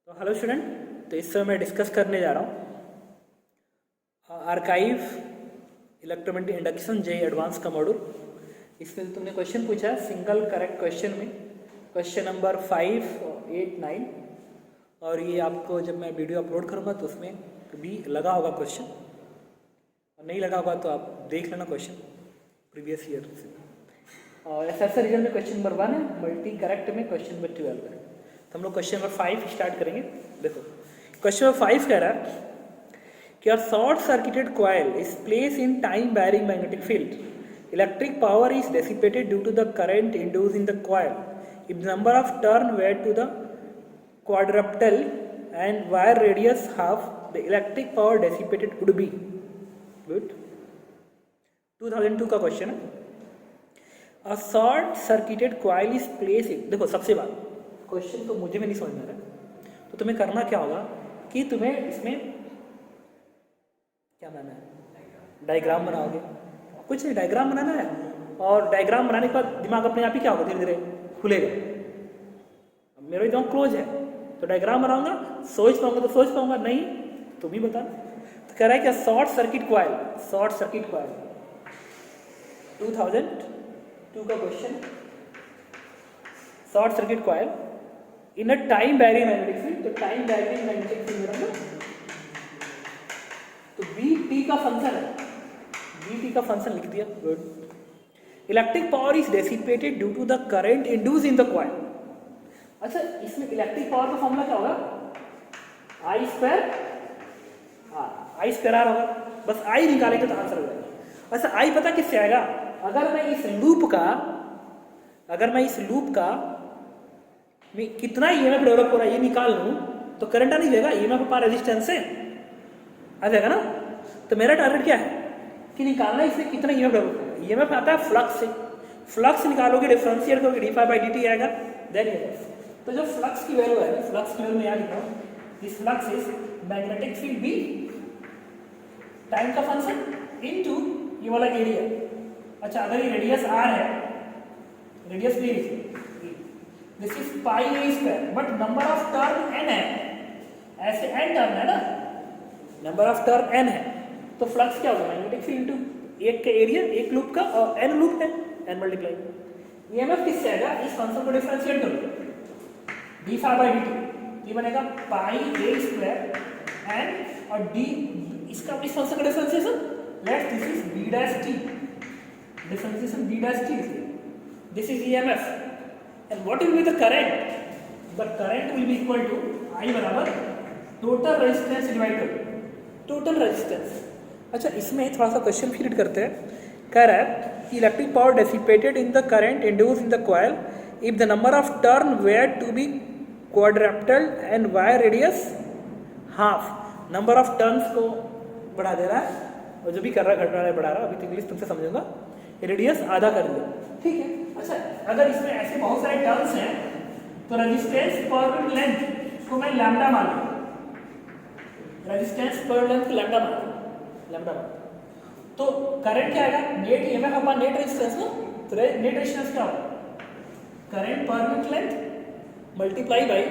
तो hello student, तो इस समय मैं डिस्कस करने जा रहा हूँ आर्काइव इलेक्ट्रोमैग्नेटिक इंडक्शन जे एडवांस का मॉड्यूल। इसमें तुमने क्वेश्चन पूछा है सिंगल करेक्ट क्वेश्चन में, क्वेश्चन नंबर 5, 8, 9। और ये आपको जब मैं वीडियो अपलोड करूँगा तो उसमें भी लगा होगा क्वेश्चन, और नहीं लगा होगा तो आप देख लेना क्वेश्चन प्रीवियस ईयर से। और एसएससी रीजन में क्वेश्चन नंबर 1 है, मल्टी करेक्ट में क्वेश्चन नंबर 12 है। तो हम लोग क्वेश्चन नंबर 5 स्टार्ट करेंगे। देखो क्वेश्चन नंबर 5 कह रहा है कि a short circuited coil is placed in time varying magnetic field. Electric power is dissipated due to the current induced in the coil. If the number of turns were to the quadrupedal and wire radius half, the electric power dissipated would be. Good. 2002 का question है। A short circuited coil is placed in, देखो सबसे बात question तो मुझे भी नहीं समझ में आ रहा, तो तुम्हें करना क्या होगा कि तुम्हें इसमें क्या बनाना है, डायग्राम बनाओगे। कुछ नहीं, डायग्राम बनाना है, और डायग्राम बनाने के बाद दिमाग अपने आप ही क्या होगा, धीरे धीरे खुलेगा। अब मेरा दिमाग क्लोज है तो डायग्राम बनाऊंगा, सोच पाऊंगा तो सोच पाऊंगा, नहीं तुम ही बताना। तो कह रहा है कि शॉर्ट सर्किट कॉइल 2002 का question, short circuit coil in a time varying magnetic field. तो टाइम वैरिंग मैग्नेटिक फील्ड मतलब तो बी टी का फंक्शन है, बी टी का फंक्शन लिख दिया। Good. Electric power is dissipated due to the current induce in the coil. अच्छा, इसमें इलेक्ट्रिक पावर का फॉर्मूला क्या होगा, आई स्क्वायर आर होगा। बस आई निकालेंगे तो आंसर हो जाएगा। अच्छा, आई पता किससे आएगा, अगर मैं इस लूप का में कितना ईएमएफ डेवलप हो रहा है ये निकाल लूं तो करंट आ नहीं जाएगा, ईएमएफ पर रेजिस्टेंस से आ जाएगा ना। तो मेरा टारगेट क्या है कि निकालना इससे कितना ईएमएफ डेवलप होगा। ईएमएफ आता है फ्लक्स से, फ्लक्स निकालोगे, डिफरेंशिएट करोगे, d∅dt आएगा, देन ईएमएफ। तो जो फ्लक्स की वैल्यू है, फ्लक्स की वैल्यू में याद रखो, this flux is magnetic field B time का फंक्शन इनटू ये वाला एरिया। अच्छा, अगर ये रेडियस r है, radius B, this is pi a square, but number of turn n है, ऐसे n टर्न है ना, नंबर ऑफ टर्न n है, तो फ्लक्स क्या होगा, मैग्नेटिक फील्ड इनटू एक का एरिया, एक लूप का, और n लूप है, n मल्टीप्लाई ईएमएफ किससे आएगा, इस फंक्शन को डिफरेंशिएट करो, d∅dt ये बनेगा पाई a स्क्वायर n और d, इसका इस फंक्शन का differentiation, let's this is b dash t, differentiation b dash t, this is EMF. And what will be the current? The current will be equal to I बराबर total resistance divide कर total resistance. अच्छा, इसमें थोड़ा सा question फिर read करते हैं। कह रहा है कि electric power dissipated in the current induce in the coil if the number of turn were to be quadrupled and wire radius half. Number of turns को बढ़ा दे रहा है, और जो भी कर रहा है घट रहा है बढ़ा रहा है, अभी तो इंग्लिश तुमसे समझूंगा, रेडियस आधा कर दिया, ठीक है। अच्छा, अगर इसमें ऐसे बहुत सारे टर्म्स हैं तो रेजिस्टेंस पर लेंथ को मैं लैम्डा मान लूं, रेजिस्टेंस पर लेंथ लैम्डा मान, तो करंट क्या आएगा, net EMF upon net resistance ना। तो नेट रेजिस्टेंस क्या होगा, करंट पर लेंथ मल्टीप्लाई बाय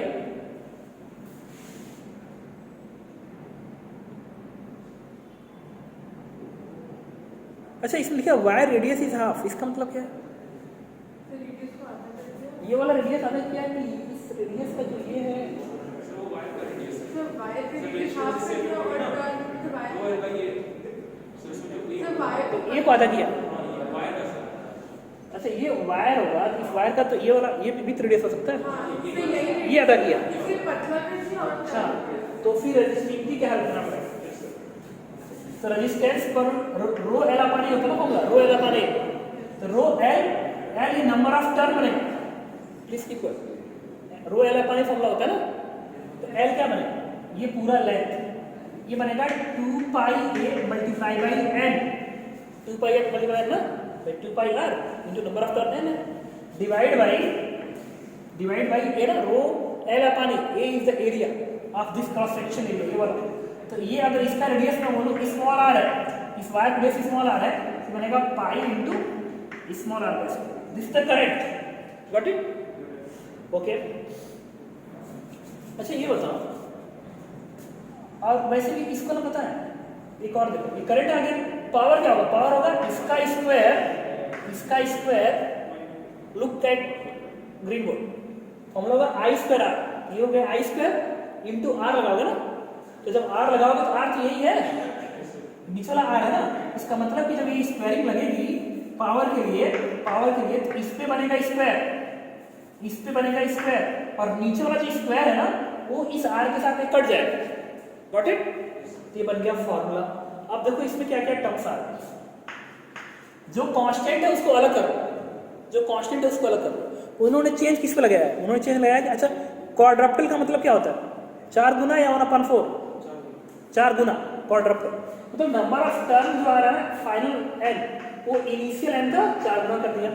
अच्छा, इसमें लिखा वायर रेडियस इज हाफ, इसका मतलब क्या है, ये वाला रेडियस आधा क्या है कि इस रेडियस का जो ये है, ये को आधा किया। अच्छा, ये वायर होगा, इस वायर का तो ये वाला ये विथ रेडियस हो सकता है, ये आधा किया। अच्छा, तो फिर रेजिस्टिविटी क्या रखना पड़ेगा, तो रेजिस्टेंस पर रो एल अपॉन ए होता है ना फॉर्मूला, रो एल अपॉन ए, तो रो एल ये नंबर ऑफ टर्न बनेगा, please equal row l upon a formula होता है ना, तो एल क्या बनेगा, ये पूरा लेंथ ये बनेगा 2 pi a multiply by n, 2 pi n multiply ना by 2 pi r into number of turn n, divide by a ना, rho l upon a is the area of this cross section area, ये वाला। तो ये अगर इसका radius मैं बोलूं स्मॉल आर है, इस वायर का रेडियस स्मॉल आर है, तो बनेगा pi into small R, this the current, got it, okay. अच्छा ये बताओ, और वैसे भी इसको ना पता है, एक और देखो, ये करंट आ गया, पावर क्या होगा, पावर होगा इसका square, look at green board, formula होगा आई स्क्वायर आर, ये हो गया आई स्क्वायर इंटू आर लगाओगे ना, तो जब आर लगाओगे तो आर तो यही है, नीचे वाला आर है ना, इसका मतलब कि जब ये स्क्वायरिंग लगेगी पावर के लिए तो इस पे बनेगा स्क्वायर, इस पे बनेगा स्क्वायर, और नीचे वाला जो स्क्वायर है ना वो इस आर के साथ में कट जाएगा, गॉट इट। ये बन गया फॉर्मूला। अब देखो इसमें क्या क्या टर्म्स आ रहे हैं, जो कांस्टेंट है उसको अलग करो, उन्होंने चेंज किस पे लगाया है, उन्होंने चेंज लगाया कि अच्छा क्वाड्रप्टल का मतलब क्या होता है, 4 गुना या 1/4, 4 गुना क्वाड्रप्टल, मतलब नंबर ऑफ टर्म जो आ रहा है फाइनल एन वो इनिशियल एन का 4 गुना कर दिया,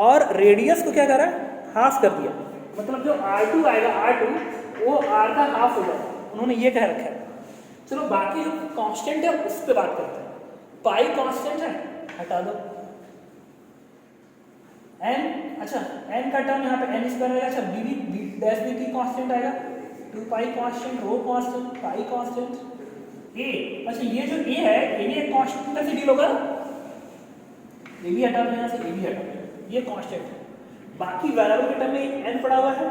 और रेडियस को क्या कर रहा है, हाफ कर दिया, मतलब जो R2 आएगा, R2 वो R का हाफ होगा, उन्होंने ये कह रखा है। चलो बाकी जो कांस्टेंट है उस पर बात करते हैं। पाई कांस्टेंट है, हटा दो, एन, अच्छा एन का टर्म यहाँ पे एन स्क्वायर रहेगा, अच्छा बी डैश बी की कांस्टेंट आएगा, 2 पाई कांस्टेंट, रो कांस्टेंट, पाई कांस्टेंट, ए, अच्छा ये जो ए है ये भी एक कांस्टेंट से डील होगा, ये भी हटा दो यहाँ से, ये भी हटा दो, ये कांस्टेंट है। बाकी वेरिएबल के टर्म में एन पड़ा हुआ है,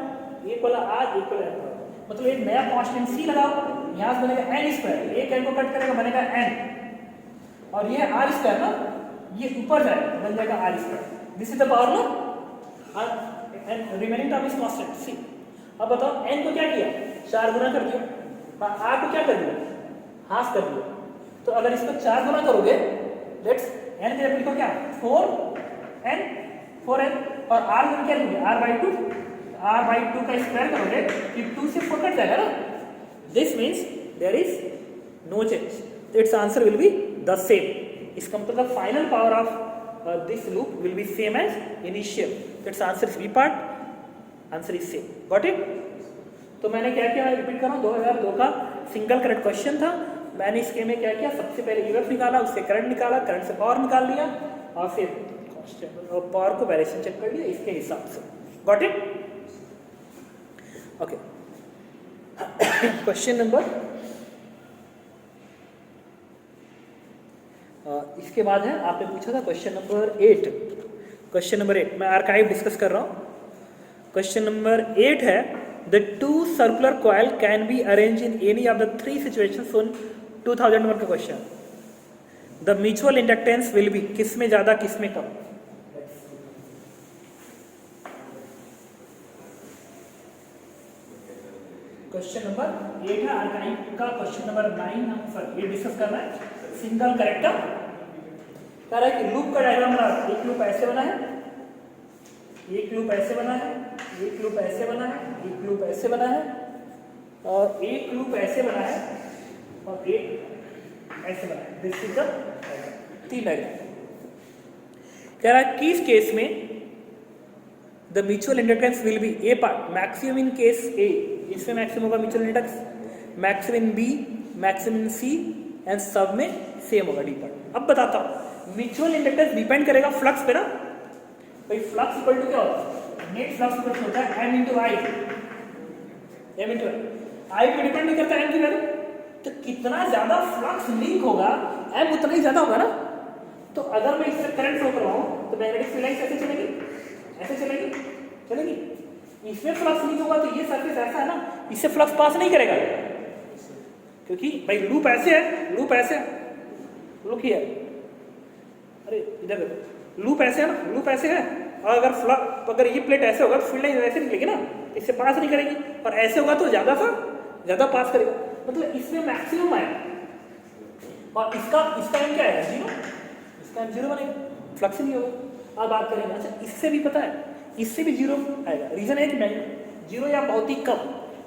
एक वाला आर, एक वाला एन पड़ा हुआ है, मतलब एक नया कांस्टेंट सी लगाओ, यहाँ से बनेगा एन स्क्वायर, एक एन को कट करेगा बनेगा एन, और ये आर स्क्वायर ना, ये ऊपर जाएगा बन जाएगा r square, this is the power ना, and remaining term is constant c. अब बताओ एन को क्या किया, 4 गुना कर दिया, आर को क्या कर दिया, हाफ कर दिया, तो अगर इसको 4 गुना करोगे, लेट्स एन के लिखो क्या 4n, और आर को क्या लिखोगे r/2 का स्क्वायर करोगे, ये 2 से 4 कट जाएगा ना, this means there is no change, it's answer will be the same, इसका मतलब final power of this loop will be same as initial, its answer is B part, answer is same, got it। तो मैंने क्या किया, repeat कर रहा हूँ, 2002 का सिंगल करंट क्वेश्चन था, मैंने इसके में क्या किया, सबसे पहले यूएफ निकाला, उससे करंट निकाला, करंट से पावर निकाल लिया, और फिर पावर को वेरिएशन चेक कर लिया इसके हिसाब से, got it, okay. Question number, इसके बाद है, आपने पूछा था क्वेश्चन नंबर 8, मैं आर्काइव डिस्कस कर रहा हूँ। क्वेश्चन नंबर 8 है, the 2 circular coil can be arrange in any of the 3 situations on 2001 का question, the mutual inductance will B, किस में ज्यादा किस में कम। क्वेश्चन नंबर 8 है आर्काइव का, क्वेश्चन नंबर 9 सर ये डिस्कस करना है, सिंगल करेक्टर कह रहा है कि लूप का डायग्राम बना, एक लूप ऐसे बना है, एक लूप ऐसे बना है, एक लूप ऐसे बना है, एक लूप ऐसे बना है, और एक लूप ऐसे बना है, और एक ऐसे बना है, दिस इज द 3 डायग्राम। कह रहा है किस केस में the mutual inductance will be A part maximum in case A, इसमें मैक्सिमम होगा mutual inductance, maximum in B, maximum in C, and सब में सेम होगा डी पार्ट। अब बताता हूँ, म्यूचुअल इंडक्टेंस डिपेंड करेगा फ्लक्स पे ना, भाई फ्लक्स इक्वल टू क्या होता है, नेट फ्लक्स इक्वल होता है m into i, आई पे डिपेंड नहीं करता m की वैल्यू, तो कितना ज्यादा फ्लक्स लिंक होगा m उतना ही ज्यादा होगा ना, तो अगर मैं इससे करंट फ्लो करवाऊं तो मैग्नेटिक फील्ड लाइंस ऐसे चलेगी, ऐसे चलेगी, इसमें फ्लक्स लिंक होगा तो ये सरफेस ऐसा है ना, इससे फ्लक्स पास नहीं करेगा, क्योंकि भाई लूप ऐसे है, लुक हियर, अरे इधर देखो, लूप ऐसे है ना, लूप ऐसे है, और अगर ये प्लेट ऐसे होगा तो फील्ड लाइन ऐसे निकलेगी ना, इससे पास नहीं करेगी, और ऐसे होगा तो ज्यादा पास करेगा, मतलब इसमें मैक्सिमम आएगा, और इसका एम क्या है, 0, इसका एम 0 बनेगा, फ्लक्स नहीं होगा। अब बात करेंगे, अच्छा इससे भी पता है, इससे भी 0 आएगा, रीजन है कि मैं 0 या बहुत ही कम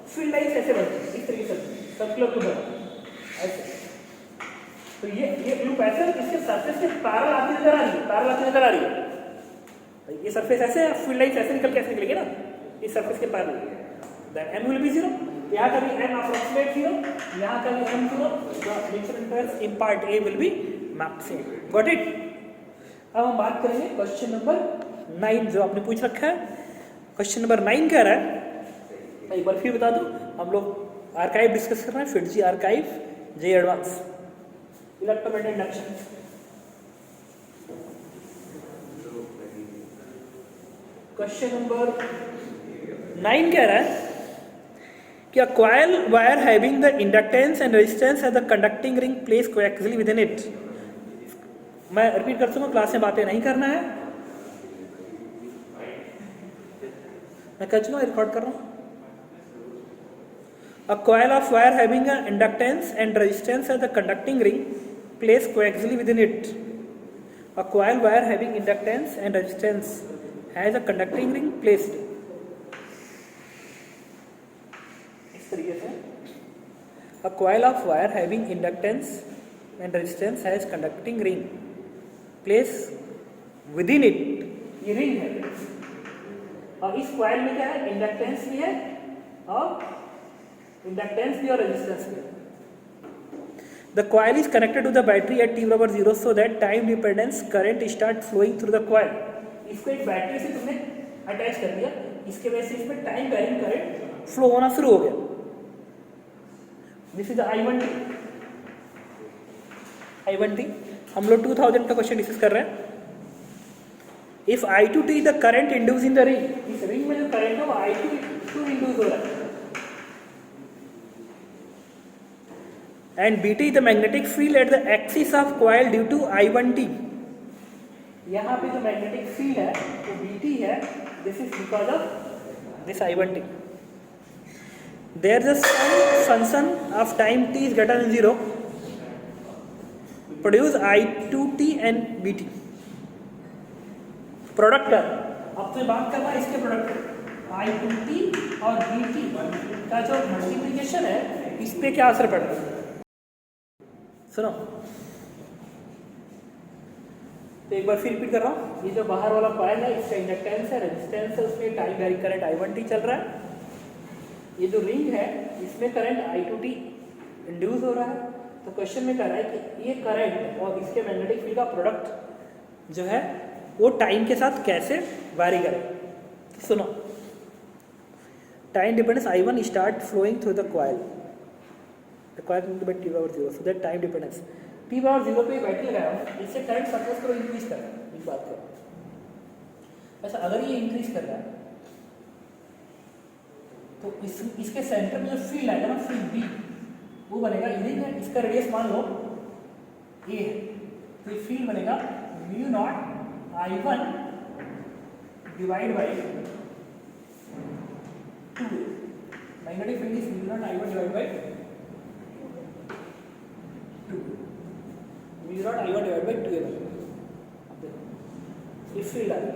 फील्ड लाइन ऐसे बनती है, इस तरीके से सर्कुलर लूप ऐसे, तो ये लूप ऐसे इसके सरफेस के पैरेलल आती नजर आ रही है, ये सरफेस ऐसे है, फील्ड लाइन ऐसे निकल के ऐसे निकलेगी ना, इस सरफेस के parallel, then m will be 0, यहाँ का भी m अप्रोक्सीमेट 0, यहाँ का भी m 0, mutual inductance in part A will be maximum, got it. अब हम बात करेंगे क्वेश्चन नंबर 9 जो आपने पूछ रखा है। क्वेश्चन नंबर 9 कह रहा है एक बार फिर बता दूं, हम लोग आर्काइव डिस्कस कर रहे हैं, FIITJEE archive J advance electromagnetic induction. Question number 9 कह रहा है कि a coil wire having the inductance and resistance as the conducting ring placed coaxially within it। मैं रिपीट कर सकूँ, क्लास में बातें नहीं करना है, मैं कर चुका, रिकॉर्ड कर रहा हूँ। A coil of wire having an inductance and resistance as the conducting ring placed coaxially within it। A coil wire having inductance and resistance has a conducting ring placed, इस तरीके से। A coil of wire having inductance and resistance has conducting ring placed within it। ये ring है और इस coil में क्या है, इंडक्टेंस भी है और इंडक्टेंस भी और रेजिस्टेंस भी। The coil is connected to the battery at t=0 so that time dependence current start flowing through the coil। इसको एक बैटरी से तुमने अटैच कर दिया, इसके वजह से इसमें टाइम वैरिंग करंट फ्लो होना शुरू हो गया। This is I1t। I1t हम लोग 2000 का क्वेश्चन डिस्कस कर रहे हैं। If I2t the current induce in the ring, इस रिंग में जो करंट है वो I2 इंड्यूस हो रहा है, and Bt the magnetic field at the axis of coil due to I1t। यहाँ पे जो मैग्नेटिक फील्ड है वो Bt है, this is because of this I1t। There is some function of time t is greater than 0 produce I2t and Bt। Product कर, अब तो बात करना है इसके प्रोडक्ट I2t और Bt का जो मल्टीप्लिकेशन है इस पे क्या असर पड़ता है, सुनो। तो एक बार फिर रिपीट कर रहा हूँ, ये जो बाहर वाला कॉइल है इसका इंडक्टेंस है, रेजिस्टेंस है, उसमें टाइम वैरिंग करंट I1t चल रहा है। ये जो रिंग है इसमें करंट I2t इंड्यूस हो रहा है। तो क्वेश्चन में कह रहा है कि ये करंट और इसके मैग्नेटिक फील्ड का प्रोडक्ट जो है वो टाइम के साथ कैसे वैरी करे। सुनो, time dependence I1 start flowing through the coil, the coil by t/0 so that time dependence t/0 पे बैटरी लगाया हूँ, इससे करंट सपोज करो इंक्रीज कर रहा है, एक बात करो ऐसा, अगर ये इंक्रीज कर रहा है तो इसके सेंटर में जो फील्ड आएगा ना, फील्ड बी, वो बनेगा, ये है इसका रेडियस मान लो ए है, तो ये फील्ड बनेगा μ0 I1 divide by 2। Magnetic field is μ0 I1 divide by 2, μ0 I1 divide by 2 ये फील्ड आ गया।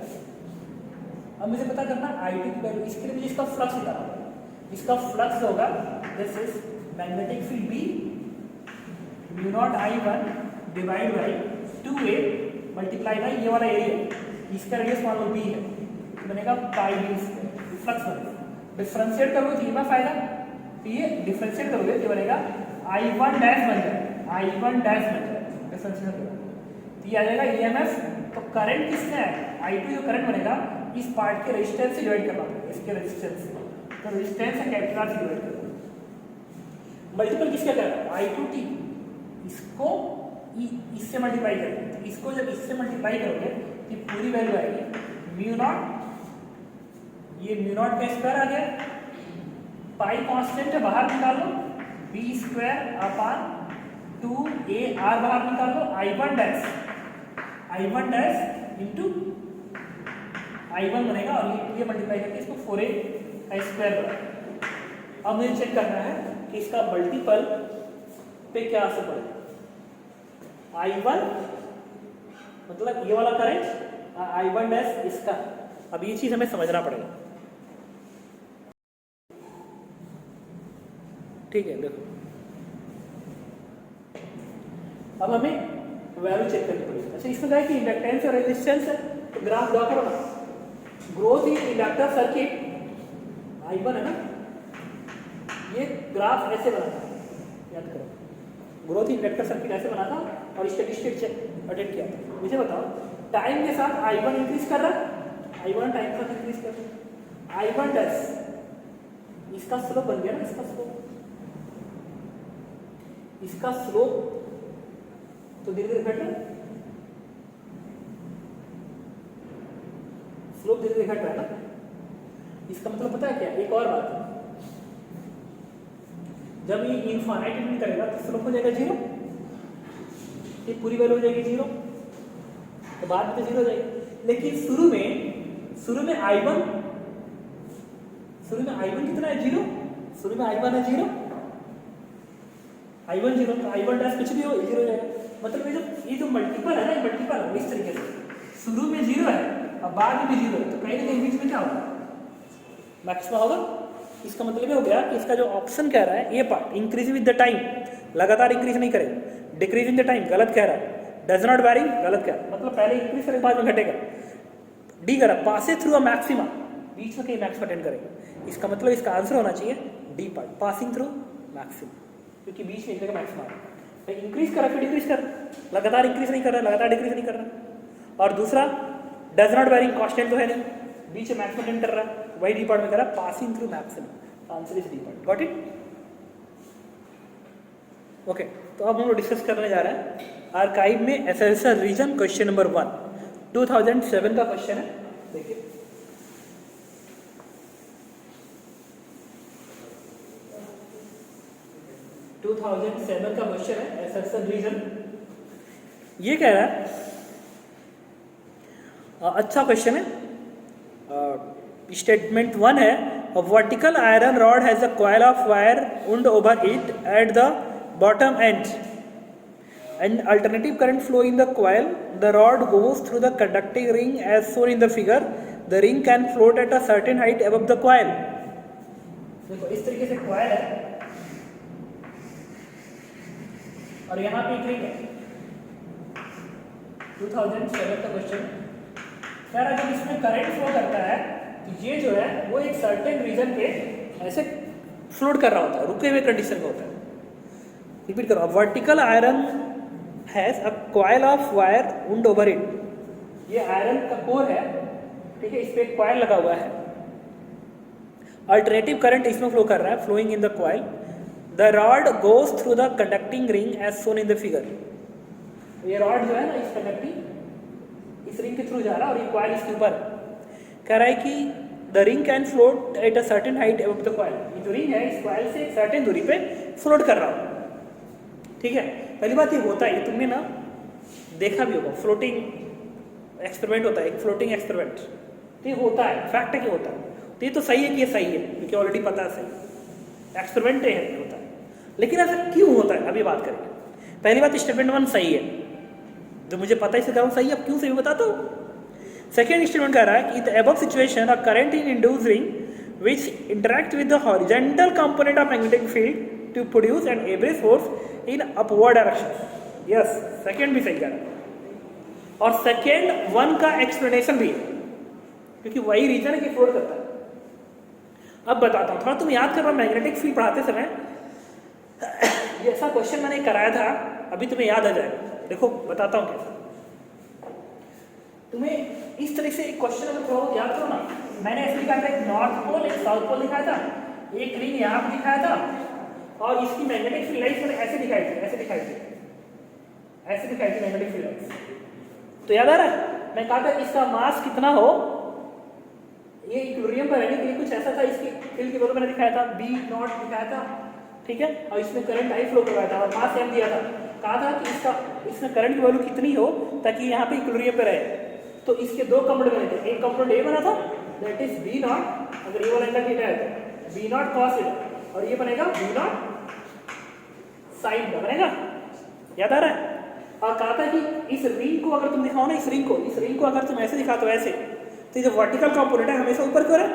अब मुझे पता करना I2 की वैल्यू, इसके लिए मुझे इसका फ्लक्स निकालना होगा। इसका फ्लक्स होगा this is magnetic field B μ0 I1 divide by 2a multiply by ये वाला एरिया, इसका रेडियस मान लो b है, तो बनेगा पाई b स्क्वायर, फ्लक्स बनेगा। डिफरेंशिएट करोगे तो ये में फायदा, तो ये डिफरेंशिएट करोगे तो बनेगा I1 डैश बन जाएगा, I1 डैश बन जाएगा डिफरेंशिएट करोगे तो ये आ जाएगा EMF। तो करंट किसमें है, I2 जो करंट बनेगा इस पार्ट के रेजिस्टेंस से डिवाइड करना होगा, इसके रेजिस्टेंस से, तो रेजिस्टेंस है कैपिटल R से डिवाइड करो। मल्टीपल किसका कर रहा है I2t, इसको इससे मल्टीप्लाई करेंगे, तो इसको जब इससे मल्टीप्लाई करोगे तो पूरी वैल्यू आएगी μ0, ये μ0 का स्क्वायर आ गया, पाई कांस्टेंट है बाहर निकाल लो, b स्क्वायर अपान 2ar बाहर निकाल लो, I1 डैश इंटू I1 बनेगा और ये मल्टीप्लाई करके इसको 4a का स्क्वायर बना। अब मुझे चेक करना है कि इसका मल्टीपल पे क्या असर पड़ेगा। I1 मतलब ये वाला करंट, I1 डैश इसका, अब ये चीज हमें समझना पड़ेगा, ठीक है। देखो अब हमें वैल्यू चेक करनी पड़ेगी। अच्छा, इसमें क्या है कि इंडक्टेंस और रेजिस्टेंस है, तो ग्राफ ड्रॉ करो ना। Growth in inductor circuit I1 है ना, ये ग्राफ ऐसे बना था, याद करो, ग्रोथ इन इंडक्टर सर्किट ऐसे बना था और स्टेडी स्टेट चेक अटेंड किया था। मुझे बताओ टाइम के साथ I1 इंक्रीज कर रहा है, I1 टाइम के साथ इंक्रीज कर रहा है, I1 डैश इसका स्लोप बन गया ना, इसका स्लोप तो धीरे धीरे घट रहा है, स्लोप धीरे धीरे घट रहा है ना। इसका मतलब पता है क्या, एक और बात है, जब ये इनफाइनाइट करेगा तो स्लोप हो जाएगा 0, ये पूरी वैल्यू हो जाएगी 0, तो बाद में तो 0 हो जाएगी। लेकिन शुरू में I1 कितना है 0, शुरू में I1 है 0, I1 0, तो I1 डैश कुछ भी हो 0 हो जाएगा। मतलब ये जो मल्टीपल है ना, ये मल्टीपल है इस तरीके से, शुरू में 0 है अब बाद में भी 0 है, तो कहीं ना कहीं बीच में क्या होगा, मैक्सिमा होगा। इसका मतलब ये हो गया कि इसका जो ऑप्शन कह रहा है ये part, increase with the time, लगातार इंक्रीज नहीं करेगा, डिक्रीज इन द टाइम गलत कह रहा है, डज नॉट वैरी गलत कह रहा है, मतलब पहले इंक्रीज करेगा बाद में घटेगा। डी कह रहा है पासिंग थ्रू अ मैक्सिमा, बीच में कहीं मैक्सिमा अटेंड करेगा, इसका मतलब इसका आंसर होना चाहिए D part, passing through maxima, क्योंकि बीच में एक जगह मैक्सिमा है। तो इंक्रीज कर रहा फिर डिक्रीज कर, लगातार इंक्रीज नहीं कर रहा, लगातार डिक्रीज नहीं कर रहा। और दूसरा डज नॉट वैरी, कांस्टेंट तो है नहीं, बीच में मैक्सिमा अटेंड कर रहा है, वही डी पार्ट में कर रहा है, passing through maxima, answer is D part. Got it? Okay, तो अब हम लोग डिस्कस करने जा रहे हैं आर्काइव में एसेंशियल रीजन, क्वेश्चन नंबर 1, 2007 का क्वेश्चन है। देखिए 2007 का क्वेश्चन है, एसेंशियल रीजन। ये कह रहा है, अच्छा क्वेश्चन है, स्टेटमेंट 1 है, a vertical iron rod has a coil of wire wound over it at the bottom end, and alternative current flow in the coil. The rod goes through the conducting ring as shown in the figure. The ring can float at a certain height above the coil. देखो इस तरीके से coil है और यहाँ पे एक ring है। 2007 का क्वेश्चन कह रहा है जब इसमें करंट फ्लो करता है तो ये जो है वो एक सर्टेन रीजन पे ऐसे फ्लोट कर रहा होता है, रुके हुए कंडीशन में होता है। रिपीट करो, vertical iron has a coil of wire wound over it. ये आयरन का कोर है, ठीक है, इस पे एक कॉइल लगा हुआ है, अल्टरनेटिव करंट इसमें फ्लो कर रहा है, flowing in the coil. The rod goes through the conducting ring as shown in the figure. ये रॉड जो है ना इस कंडक्टिंग इस रिंग के थ्रू जा रहा है और ये कॉइल इसके ऊपर कह रहा है कि the ring can float at a certain height above the coil. ये जो रिंग है इस कॉइल से एक सर्टेन दूरी पे फ्लोट कर रहा हो, ठीक है। पहली बात ये होता है, ये तुमने ना देखा भी होगा, फ्लोटिंग एक्सपेरिमेंट होता है, एक फ्लोटिंग एक्सपेरिमेंट, तो ये होता है, फैक्ट है कि होता है। तो ये तो सही है कि ये सही है, क्योंकि ऑलरेडी पता है सही एक्सपेरिमेंट है, होता है। लेकिन ऐसा क्यों होता है अभी बात करेंगे। पहली बात स्टेटमेंट 1 सही है, जो मुझे पता है इसके कारण सही है, अब क्यों सही बताता हूँ। सेकेंड स्टेटमेंट कह रहा है कि the above situation a current in induced ring which interact with the horizontal component of magnetic field to produce an average force in upward direction. Yes, second भी सही कह रहा है और सेकेंड 1 का एक्सप्लेनेशन भी है, क्योंकि वही रीजन है कि फ्लोट करता है। अब बताता हूँ, थोड़ा तुम याद कर रहा, मैग्नेटिक फील्ड पढ़ाते समय ये ऐसा क्वेश्चन मैंने कराया था, अभी तुम्हें याद आ जाएगा। देखो बताता हूँ कैसे तुम्हें, इस तरह से एक क्वेश्चन अगर थोड़ा याद करो ना, मैंने ऐसे लिखा था, एक नॉर्थ पोल एक साउथ पोल दिखाया था, एक रिंग यहाँ पर दिखाया था और इसकी मैग्नेटिक फील्ड लाइन्स मैंने ऐसे दिखाई थी, ऐसे दिखाई थी मैग्नेटिक फील्ड लाइन्स। तो याद आ रहा है, मैं कहा था इसका मास कितना हो, ये इक्विलिब्रियम पर रहने के लिए कुछ ऐसा था, इसकी फील्ड की वैल्यू मैंने दिखाया था B0 दिखाया था, ठीक है, और इसमें करंट आई फ्लो करवाया था और मास m दिया था। कहा था कि इसमें करंट की वैल्यू कितनी हो ताकि यहाँ पे इक्विलिब्रियम पे रहे। तो इसके दो कंपोनेंट बने थे, एक कंपोनेंट ए बना था दैट इज B0, अगर ये वाला एंगल थीटा है तो B0 cos थीटा, और ये बनेगा B0 sin का बनेगा, याद आ रहा है। और कहा था कि इस रिंग को अगर तुम दिखाओ ना, इस रिंग को अगर तुम ऐसे दिखा तो ऐसे, तो ये जो वर्टिकल कंपोनेंट है हमेशा ऊपर की ओर है,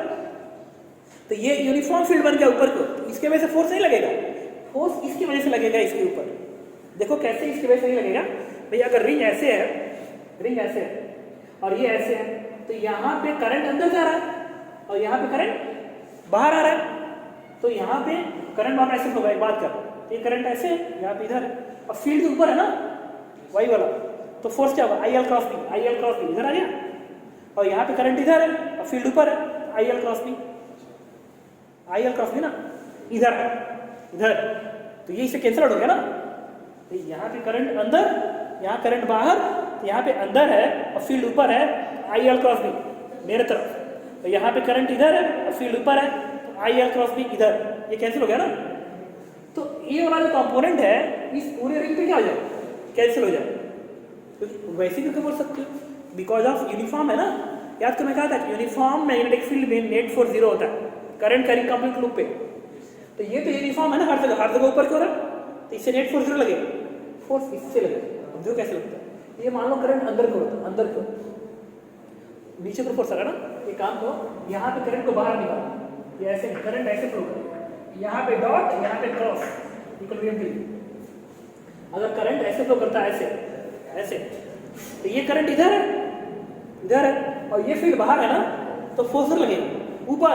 तो ये यूनिफॉर्म फील्ड बन गया ऊपर की ओर, तो इसके वजह से फोर्स नहीं लगेगा, फोर्स इसकी वजह से लगेगा इसके ऊपर। देखो कैसे इसकी वजह से नहीं लगेगा भैया, अगर रिंग ऐसे है और ये ऐसे है, तो यहाँ पे करंट अंदर जा रहा है और यहाँ पे करंट बाहर आ रहा है, तो यहाँ पे करंट बाहर ऐसे होगा। एक बात कर, ये करंट ऐसे है, यहाँ पे इधर है और फील्ड के ऊपर है ना वही वाला, तो फोर्स क्या होगा IL क्रॉस B इधर आ गया, और यहाँ पे करंट इधर है और फील्ड ऊपर है IL cross B। I L cross B ना इधर है, इधर, तो ये इससे कैंसिल आउट हो गया ना। तो यहाँ पे करंट अंदर, यहाँ करंट बाहर, तो यहाँ पे अंदर है और फील्ड ऊपर है, आई एल क्रॉस बी मेरे तरफ, तो यहाँ पे करंट इधर है और फील्ड ऊपर है, तो आई एल क्रॉस बी इधर, ये कैंसिल हो गया ना। तो ये वाला जो कंपोनेंट है इस पूरे रिंग पे क्या हो जाए, कैंसिल हो जाए। तो वैसे भी बोल सकते हो बिकॉज ऑफ यूनिफॉर्म है ना। याद तो मैं कहा था कि यूनिफॉर्म मैग्नेटिक फील्ड में नेट फोर्स 0 होता है करंट कैरी कंप्लीट लूप पे। तो ये तो यूनिफॉर्म है ना, हर जगह ऊपर क्यों रहा, तो इससे नेट फोर्स 0 लगेगा, फोर्स इससे लगेगा। जो कैसे लगता है, ये मान लो करंट अंदर को होता है, अंदर को, नीचे को फोर्स आ रहा ना। ये काम करो, यहाँ पे करंट को बाहर निकालो, ये ऐसे करंट ऐसे फ्लो करो, यहाँ पे डॉट, यहाँ पे क्रॉस, इक्विलिब्रियम के लिए। अगर करंट ऐसे फ्लो करता है ऐसे ऐसे, तो ये करंट इधर है, इधर है, और ये फील्ड बाहर है ना, तो फोर्स लगेगा ऊपर,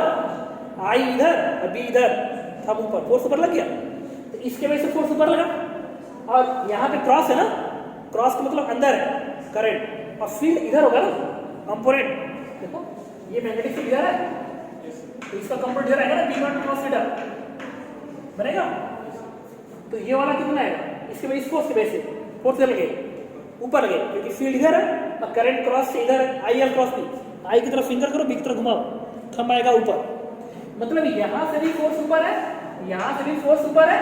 आई इधर और बी इधर, थम ऊपर, फोर्स ऊपर लग गया। तो इसके वजह से फोर्स ऊपर लगा, और यहाँ पे क्रॉस है ना, क्रॉस का मतलब अंदर है करंट, और फील्ड इधर होगा ना कंपोनेंट। देखो ये मैग्नेटिक फील्ड इधर है, तो इसका कंपोनेंट इधर आएगा ना, बी नॉट क्रॉस थीटा बनेगा। तो ये वाला कितना आएगा, इसके वजह से फोर्स के वजह से फोर्स इधर लगेगा, ऊपर लगेगा, क्योंकि फील्ड इधर है और करंट क्रॉस से इधर है, आई एल क्रॉस बी। आई की तरफ फिंगर करो, बी की तरफ घुमाओ, थंब आएगा ऊपर, मतलब यहाँ से भी फोर्स ऊपर है, यहाँ से भी फोर्स ऊपर है।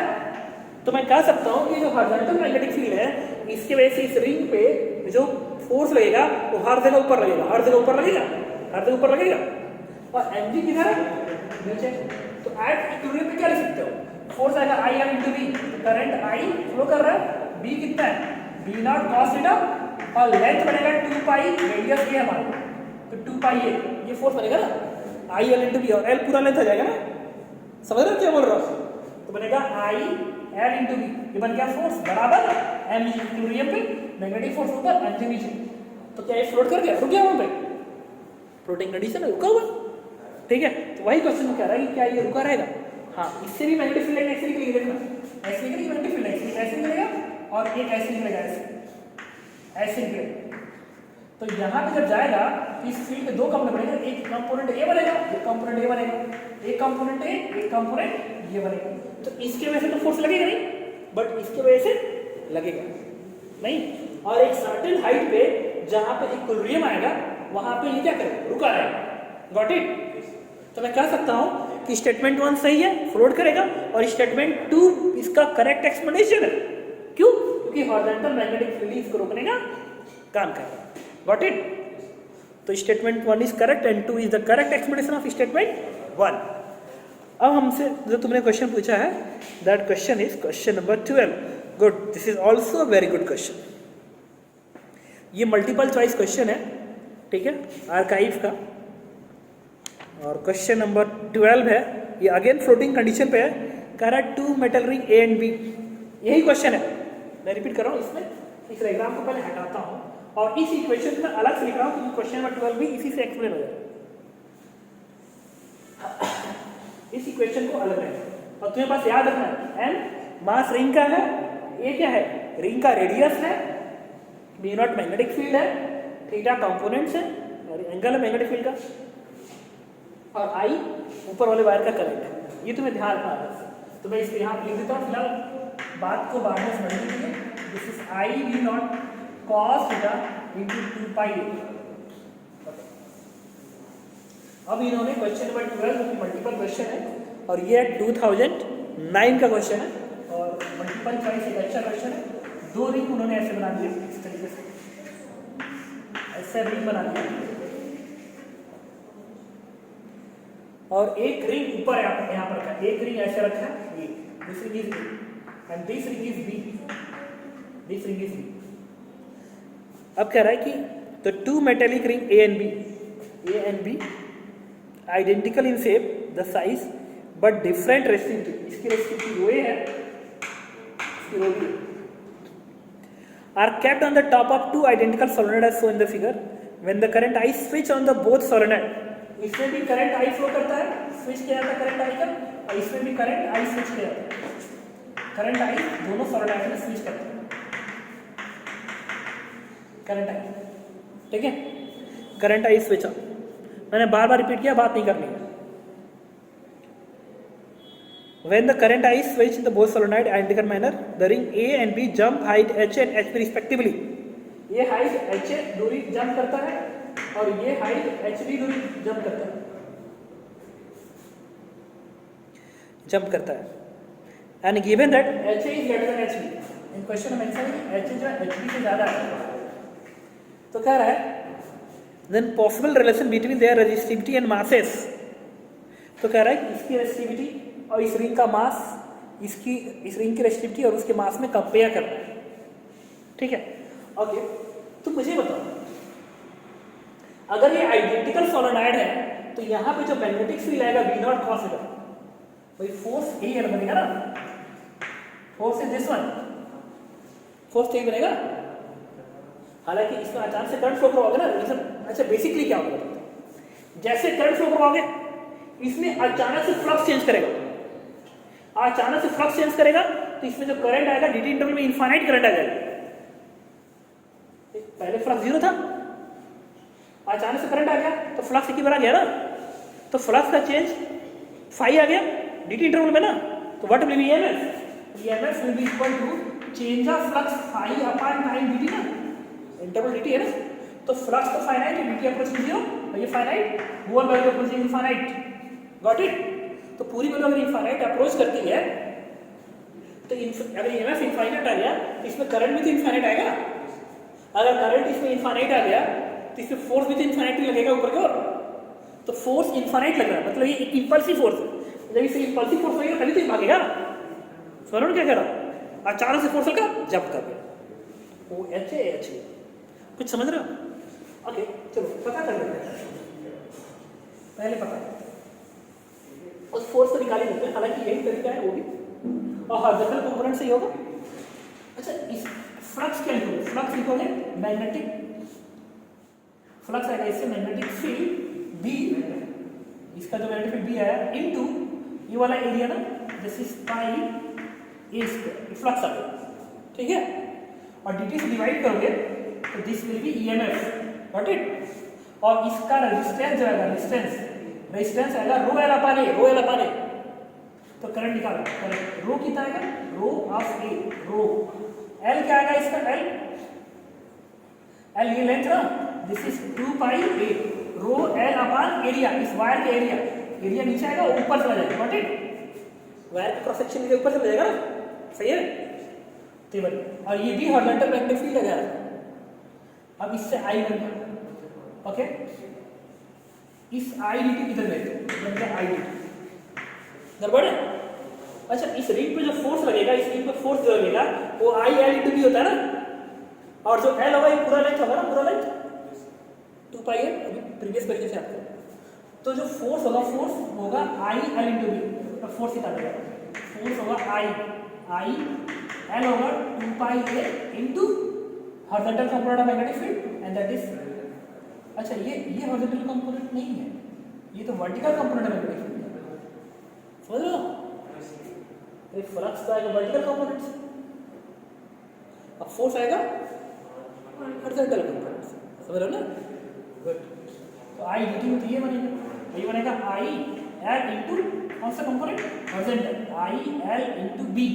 तो मैं कह सकता हूँ कि जो हॉरिजॉन्टल मैग्नेटिक फील्ड है, इसके वजह से इस रिंग पे जो फोर्स लगेगा वो हर जगह ऊपर लगेगा, हर जगह ऊपर लगेगा, हर जगह ऊपर लगेगा। और एनजी किधर है, नीचे। तो एट इक्विलिब्रियम पे क्या लिख सकते हो, फोर्स आएगा I L into B, current I flow कर रहा है, बी कितना है, बी नॉट कॉस थीटा, और लेंथ बनेगा 2 पाई, रेडियस ये हमारा, तो 2 पाई ये फोर्स बनेगा ना, आई एल इंटू बी, और एल पूरा लेंथ आ जाएगा ना। समझ रहे हो क्या बोल रहा हूँ, तो बनेगा आई एल इंटू बी, ये बन गया फोर्स बराबर एम इक्विलिब्रियम पे, मैग्नेटिक फोर्स ऊपर एम नीचे। तो क्या ये फ्लोट कर गया, रुक गया वहां पे, फ्लोटिंग कंडीशन है, रुका हुआ, ठीक है। तो वही क्वेश्चन में कह रहा है कि क्या ये रुका रहेगा। हाँ, इससे भी मैग्नेटिक फील्ड ऐसे निकलेगी, देखना ऐसे निकलेगी मैग्नेटिक फील्ड, ऐसे निकलेगा, और एक ऐसे निकलेगा, ऐसे निकलेगा। तो यहाँ पे जब जाएगा तो इस फील्ड के दो कंपोनेंट बनेगा, एक कंपोनेंट ए बनेगा, एक कंपोनेंट ए बनेगा, एक कंपोनेंट ए, एक कंपोनेंट ये बनेगा। तो इसके वजह से तो फोर्स लगेगा नहीं, बट इसके वजह से लगेगा नहीं। और एक सर्टेन हाइट पे जहाँ पे इक्विलिब्रियम आएगा वहां पे ये क्या करेगा, रुका रहेगा। Got it. तो मैं कह सकता हूं कि स्टेटमेंट 1 सही है, फ्लोट करेगा, और स्टेटमेंट 2 इसका करेक्ट एक्सप्लेनेशन है। क्यों, क्योंकि हॉरिजॉन्टल मैग्नेटिक फील्ड इसको रोकने का काम करेगा। Got it. तो statement 1 is correct and 2 is the correct explanation of statement 1। अब हमसे जो तुमने क्वेश्चन पूछा है, that question is question number 12। Good, this is also a very good question. ये मल्टीपल चॉइस क्वेश्चन है, ठीक है, आर्काइव का। और क्वेश्चन नंबर 12 है, ये अगेन फ्लोटिंग कंडीशन पे है, कह रहा है 2 metal ring A and B. यही क्वेश्चन है, मैं रिपीट कर रहा हूँ। इसमें इस डायग्राम को पहले हटाता हूँ और इस इक्वेशन में अलग से लिख रहा हूँ, क्योंकि क्वेश्चन नंबर 12 भी इसी से एक्सप्लेन हो जाए। इस इक्वेशन को अलग रखें और तुम्हें पास याद रखना है, एम मास रिंग का है, ए क्या है, रिंग का रेडियस है, बी नॉट मैग्नेटिक फील्ड है, थीटा कंपोनेंट्स है, और एंगल है मैग्नेटिक फील्ड का, और आई ऊपर वाले वायर का करंट है। ये तुम्हें ध्यान रखना है। तो मैं इसको यहाँ लिख देता हूँ, फिलहाल बात को बाद में समझने के लिए। This is I B not cos theta into 2 pi. अब इन्होंने क्वेश्चन नंबर 12 जो कि मल्टीपल क्वेश्चन है, और ये 2009 का क्वेश्चन है, और मल्टीपल चॉइस एक अच्छा क्वेश्चन है। 2 रिंग उन्होंने ऐसे बना दिए, इस तरीके से ऐसे रिंग बना दिया, और एक रिंग ऊपर यहाँ पर रखा है, एक रिंग ऐसे रखा है, ये this ring is A and this ring is B, this ring is B. अब कह रहा है कि तो 2 metallic ring A and B identical in shape, the size, but different restrictive. इसकी रेस्ट्रिक्टिव रो ए है, इसकी रो बी है। Are kept on the top of 2 identical solenoid as shown in the figure. When the current I switch on the both solenoid, इसमें भी current I flow करता है, switch किया जाता है करंट आई का, और इसमें भी करंट आई स्विच किया जाता है। करंट आई दोनों solenoid में स्विच करते हैं, करंट आई, ठीक है, करंट आई स्विच ऑन। मैंने बार बार रिपीट किया, बात नहीं करनी है। When the current I is switched in the both solenoid identical manner, the ring A and B jump height h and h respectively. ये हाइट h दूरी जंप करता है और ये हाइट h भी दूरी जंप करता है, जंप करता है. And given that h is greater than hb, in question में मेंशन है h जो hb से ज्यादा है, तो कह रहा है then possible relation between their resistivity and masses. तो कह रहा है कि इसकी रेसिस्टिविटी और इस रिंग का मास, इस रिंग की रेसिस्टिविटी और उसके मास में कंपेयर करना है. ठीक है, ओके. तो मुझे बताओ, अगर ये आइडेंटिकल सोलेनॉइड है तो यहाँ पे जो मैग्नेटिक फील्ड आएगा V नॉट क्रॉस होगा, भाई फोर्स ए बनेगा ना, force is this one, force A बनेगा. हालांकि इसमें अचानक से करंट फ्लो करवाओगे ना, अच्छा बेसिकली क्या होगा, जैसे करंट फ्लो करवाओगे इसमें अचानक से फ्लक्स चेंज करेगा, अचानक से फ्लक्स चेंज करेगा तो इसमें जो करंट आएगा dt इंटरवल में इनफाइनाइट करंट आ जाएगा. पहले फ्लक्स जीरो था, अचानक से करंट आ गया तो फ्लक्स एक बार आ गया ना, तो फ्लक्स का चेंज फाई आ गया dt इंटरवल में ना, तो what will be EMF will be equal to change of flux phi upon time dt ना, इंटरवल dt है ना, तो फ्लक्स तो फाइनाइट है, dt अप्रोचिंग जीरो और ये finite, more value approaching infinite. Got it. तो पूरी वैल्यू अगर इनफाइनाइट अप्रोच करती है तो अगर EMF इनफाइनाइट आ गया तो इसमें करंट भी तो इनफाइनाइट आएगा. अगर करंट इसमें इनफाइनाइट आ गया तो इसमें फोर्स भी तो इनफाइनाइट लगेगा ऊपर की ओर, तो फोर्स इनफाइनाइट लग रहा है, मतलब ये एक इंपल्सिव फोर्स है. जब इसे इंपल्सिव फोर्स लगेगा तभी तो ये भागेगा. समझ क्या कह रहा हूँ, अचानक से फोर्स लगा जंप कर गया, वो एच है एच है. कुछ समझ रहे हो? ओके, चलो पता कर लेते हैं, पहले पता करते हैं उस फोर्स को निकाल लेते हैं. हालांकि यही तरीका है वो भी, और हॉरिजॉन्टल कंपोनेंट से ही होगा. अच्छा, इस फ्लक्स क्या लिखोगे, फ्लक्स लिखोगे मैग्नेटिक फ्लक्स आएगा, इससे मैग्नेटिक फील्ड बी, इसका जो मैग्नेटिक फील्ड बी आया इनटू ये वाला एरिया ना, this is pi A square, flux आ गया. ठीक है, और dt से डिवाइड करोगे तो this will be EMF. Got it. और इसका रेजिस्टेंस जो आएगा, रेजिस्टेंस आएगा रो एल अपान ए. तो करंट निकालो, करंट रो कितना आएगा, row of A, rho L क्या आएगा इसका, एल ये लेंथ ना, this is 2 pi A, rho L upon area, इस वायर के एरिया नीचे आएगा, ऊपर चला जाएगा. Got it. वायर का क्रॉस सेक्शन के ऊपर चला जाएगा ना, सही है. और ये भी हॉरिजॉन्टल मैग्नेटिक फील्ड लगा है. अब इससे आई बन गया. ओके, इस आई dt किधर बन गया, आई dt गड़बड़ है. अच्छा, इस रिंग पे जो फोर्स लगेगा, इस रिंग पे फोर्स जो लगेगा वो आई एल इंटू बी होता है ना, और जो एल होगा ये पूरा लेंथ होगा ना, पूरा लेंथ 2 पाई एल, अभी प्रीवियस क्वेश्चन से आपको. तो जो फोर्स होगा आई एल इंटू बी, तो फोर्स कितना देगा, फोर्स होगा आई एल होगा 2 pi A into horizontal component of magnetic field and that is. अच्छा, ये हॉरिजॉन्टल कंपोनेंट नहीं है, ये तो vertical component of magnetic field है. समझ लो, ये फ्लक्स का आएगा वर्टिकल कंपोनेंट से, अब फोर्स आएगा हॉरिजॉन्टल कंपोनेंट से. समझ रहे हो ना? गुड. तो आई dt में तो ये बनेगा आई एल इंटू कौन सा component, horizontal, I L into B,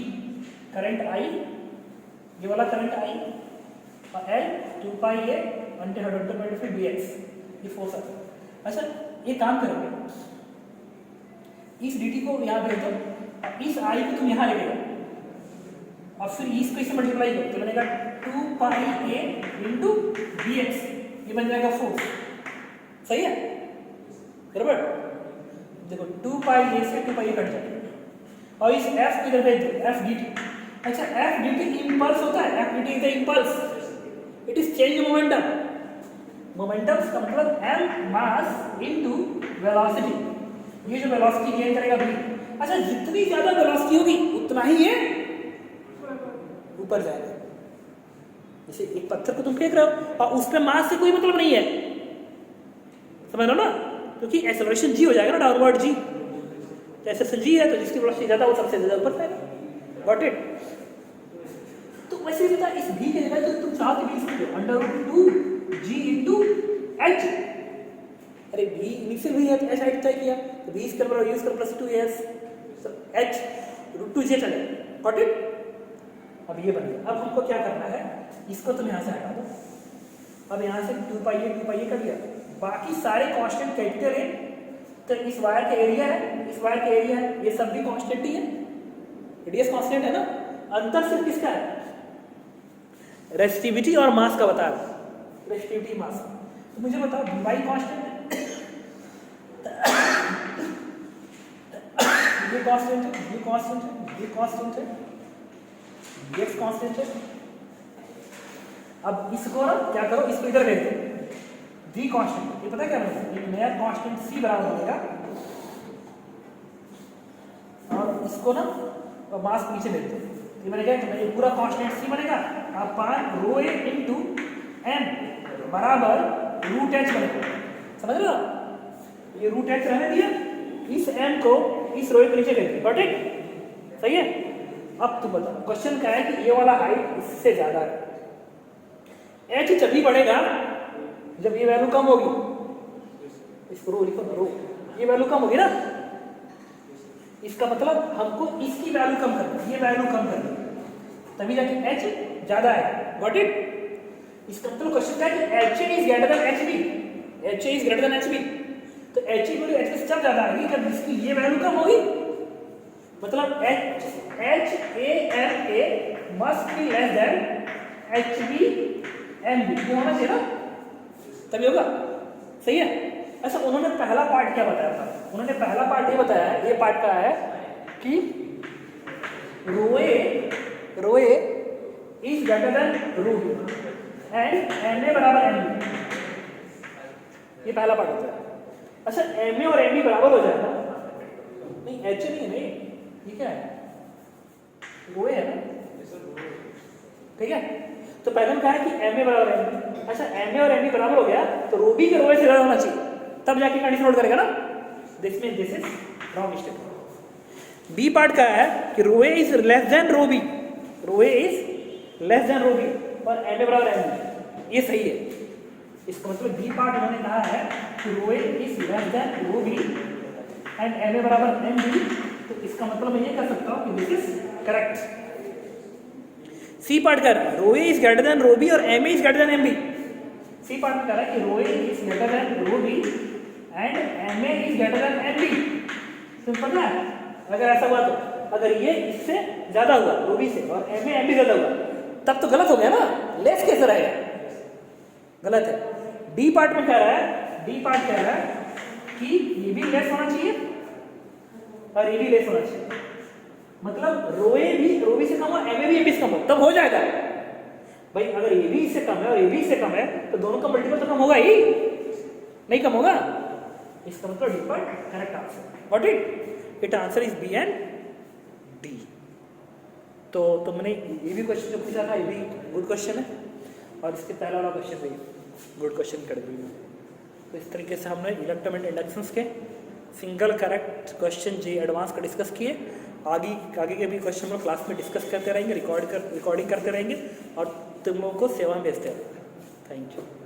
current I, ये वाला करंट आई, और L 2 pi A into horizontal magnetic field dx, ये फोर्स आता है. अच्छा, ये काम करोगे, इस dt को यहाँ भेज दो, इस आई को तुम यहाँ लेके जाओ और फिर इसको इससे मल्टीप्लाई करो तो बनेगा 2 पाई ए इंटू dx, ये बन जाएगा फोर्स. सही है, बराबर. देखो 2 पाई ए से 2 पाई ए कट जाएगा और इस f को इधर भेज दो, f dt. अच्छा, f dt इंपल्स होता है, f dt is the impulse, it is change momentum. Momentum का मतलब m मास इनटू वेलोसिटी. ये जो वेलोसिटी गेन करेगा v, अच्छा जितनी ज्यादा वेलोसिटी होगी उतना ही ये ऊपर जाएगा. जैसे एक पत्थर को तुम फेंक रहे हो और उस पे मास से कोई मतलब नहीं है, समझ लो ना, क्योंकि एक्सेलरेशन जी हो जाएगा ना, डाउनवर्ड जी. एक्सेलरेशन जी है तो जिसकी वेलोसिटी ज्यादा वो सबसे ज्यादा ऊपर जाएगा. Got it. तो वैसे ही इस v के जगह तो तुम चाहो तो v लिख दो √2g इंटू h. अरे v इनिशियल v है तो h हाइट तय किया, तो v स्क्वायर बराबर u स्क्वायर प्लस 2s. तो h √2j चलेगा, गॉट इट। अब ये बन गया। अब हमको क्या करना है, इसको तुम यहाँ से हटा दो। अब यहाँ से 2πa कर दिया, बाकी सारे कांस्टेंट कैपिटल है। तो इस वायर का एरिया है, इस वायर का एरिया है, ये सब भी कांस्टेंट ही है, रेडियस कांस्टेंट है ना। अंतर सिर्फ किसका है, रेसिस्टिविटी और मास का बता रहा, रेसिस्टिविटी मास। तो मुझे बताओ y कांस्टेंट है, ये कांस्टेंट है, ये कांस्टेंट है, ये कांस्टेंट है, x कांस्टेंट है। अब इसको ना क्या करो, इसको इधर भेज दो, v कांस्टेंट, ये पता है क्या बनेगा, एक नया कांस्टेंट c बराबर बनेगा, और इसको ना मास नीचे भेज दो, ये बनेगा ये पूरा कांस्टेंट c बनेगा अपान रो ए इंटू m बराबर रूट h बनेगा। समझ रहे हो, ये रूट h रहने दिया, इस m को इस रो के नीचे भेज दिया, गॉट इट, सही है। अब तुम बताओ, क्वेश्चन क्या है कि ये वाला हाइट इससे ज्यादा है, h जब भी बढ़ेगा जब ये वैल्यू कम होगी, इसको रो लिखो ना, रो, ये वैल्यू कम होगी ना, इसका मतलब हमको इसकी वैल्यू कम करनी है, ये वैल्यू कम करनी है, तभी जाके h ज्यादा है, गॉट इट। इसका मतलब क्वेश्चन क्या है कि h is greater then hb, h is greater then hb, तो h की वैल्यू h से जब ज्यादा आएगी जब इसकी ये वैल्यू कम होगी, मतलब HAMA must be less than HBMB, ये होना चाहिए ना, तभी होगा, सही है। अच्छा, उन्होंने पहला पार्ट क्या बताया था, उन्होंने पहला पार्ट ये बताया है, ये पार्ट का है कि rho A is greater than rho B and MA बराबर MB, ये पहला पार्ट होता है। अच्छा, MA और MB बराबर हो जाएगा, नहीं H नहीं है, ये क्या है, रो है ना, ठीक है। तो पहले हम कहा है कि MA बराबर MB। अच्छा, MA और MB बराबर हो गया तो रो बी के रो ए से ज्यादा होना चाहिए, तब जाके कंडीशन नोट करेगा ना, this is wrong statement. B part का है कि rho A is less than rho B, rho A is less than rho B और MA बराबर MB, ये सही है। इसका मतलब बी पार्ट उन्होंने कहा है कि rho A is less than rho B and MA बराबर MB, तो इसका मतलब मैं ये कह सकता हूँ कि this is correct. C part कह रहा है rho A is greater than rho B और MA is greater than MB। C part में कह रहा है कि rho A is greater than rho B and MA is greater than MB। Simple है, अगर ऐसा हुआ तो अगर ये इससे ज्यादा हुआ रो बी से और MA MB ज्यादा हुआ तब तो गलत हो गया ना, लेस कैसे रहेगा, गलत है। डी पार्ट में कह रहा है, डी पार्ट कह रहा है कि ये भी लेस होना चाहिए और ये भी लेस होना चाहिए, मतलब रो ए भी रो बी से कम हो, MA भी MB से कम हो, तब हो जाएगा भाई। अगर ये भी इससे कम है और ये भी इससे कम है तो दोनों का मल्टीपल तो कम होगा ही, नहीं कम होगा, इसका मतलब D part correct answer, what it answer is B and D. तो तुमने ये भी क्वेश्चन जो पूछा था ये भी गुड क्वेश्चन है, और इसके पहला वाला क्वेश्चन भी गुड क्वेश्चन कर दी। तो इस तरीके से हमने इलेक्ट्रोमैग्नेटिक इंडक्शंस के सिंगल करेक्ट क्वेश्चन जे एडवांस का डिस्कस किए। आगे के भी क्वेश्चन हम क्लास में डिस्कस करते रहेंगे, रिकॉर्डिंग करते रहेंगे और तुम लोगों को सेवा में भेजते रहेंगे। Thank you.